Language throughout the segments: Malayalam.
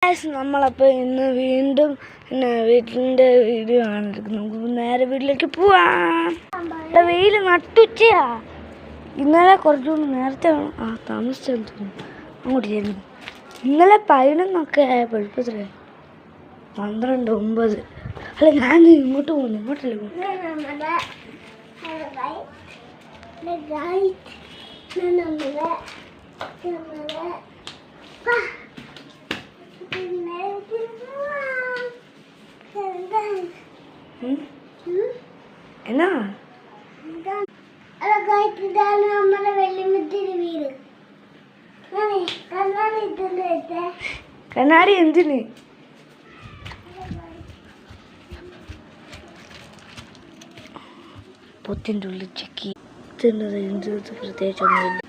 ഗായ്സ്, നമ്മളപ്പോൾ ഇന്ന് വീണ്ടും വീട്ടിൻ്റെ വീഡിയോ ആണ് എടുക്കുന്നത്. നമുക്ക് നേരെ വീട്ടിലേക്ക് പോവാം. വെയിൽ നട്ടുച്ചയാ. ഇന്നലെ കുറച്ചുകൂടി നേരത്തെ താമസിച്ചെന്ന് തോന്നുന്നു അങ്ങോട്ട് ചെയ്യുന്നു. ഇന്നലെ 11 ആയപ്പോഴത്തെ 12:09. അല്ല, ഞാൻ ഇങ്ങോട്ട് പോകുന്നു. ഇങ്ങോട്ടല്ലേ പോകുന്നു. എന്നാ കണ്ണാടി എന്തിന്? പൊത്തിൻ്റെ ഉള്ളിൽ ചെക്കി പ്രത്യേകിച്ചൊന്നുമില്ല.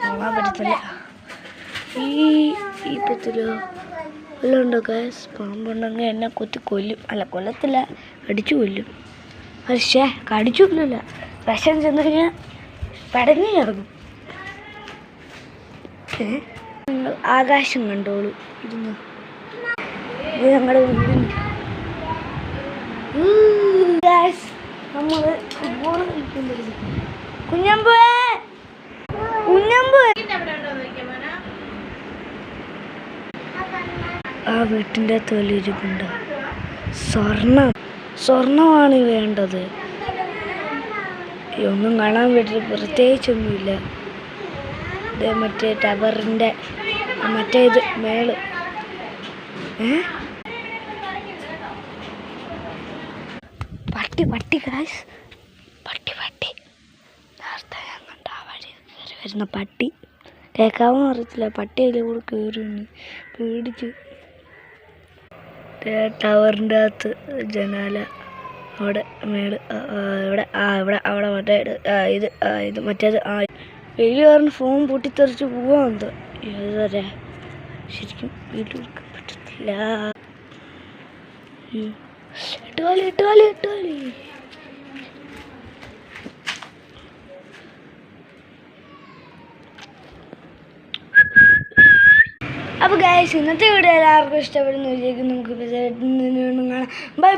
കാണാൻ പറ്റത്തില്ല. ഈ പൊത്തിലോ വല്ലതും ഉണ്ടോ ഗൈസ്? പാമ്പുണ്ടെങ്കിൽ എന്നെ കൊത്തി കൊല്ലും. അല്ല, കൊല്ലത്തില്ല, കടിച്ചു കൊല്ലും. പക്ഷേ കടിച്ചു കൊല്ലില്ല. വിഷം ചെന്ന് കഴിഞ്ഞാൽ പടങ്ങി ഇറങ്ങും. നിങ്ങൾ ആകാശം കണ്ടോളൂ. ഇരുന്ന് ഇത് ഞങ്ങളുടെ വീടിന് നമ്മൾ ഫുട്ബോൾ കളിക്കുന്നത്. കുഞ്ഞമ്പ് ആ വീട്ടിൻ്റെ തൊലിരിപ്പുണ്ട്. സ്വർണമാണ് വേണ്ടത്. ഒന്നും കാണാൻ പറ്റില്ല, പ്രത്യേകിച്ചൊന്നുമില്ല. ഇത് മറ്റേ ടവറിൻ്റെ മറ്റേത് മേള്. പട്ടി ഗായ്സ്, പട്ടി നേരത്തെ ഞാൻ കണ്ട ആ വഴി കയറി വരുന്ന പട്ടി. കേൾക്കാമെന്ന് അറിയത്തില്ല. പട്ടി അതിലെ കൂടെ കയറി പേടിച്ച്. ടവറിൻ്റെ അകത്ത് ജനാല അവിടെ മേള് അവിടെ മറ്റേ ഇത് മറ്റേത് വെയിൽ കാരണം ഫോൺ പൊട്ടിത്തെറിച്ച് പോവാമെന്തോ. ഏതരെ ശരിക്കും വീട്ടിൽ എടുക്കാൻ പറ്റത്തില്ല. ഇട്ടുകളി അപ്പോൾ ഗൈസ്, ഇന്നത്തെ വീഡിയോ എല്ലാവർക്കും ഇഷ്ടപ്പെടുന്നു വിചാരിക്കുന്നു. നമുക്ക് കാണാം. ബൈ.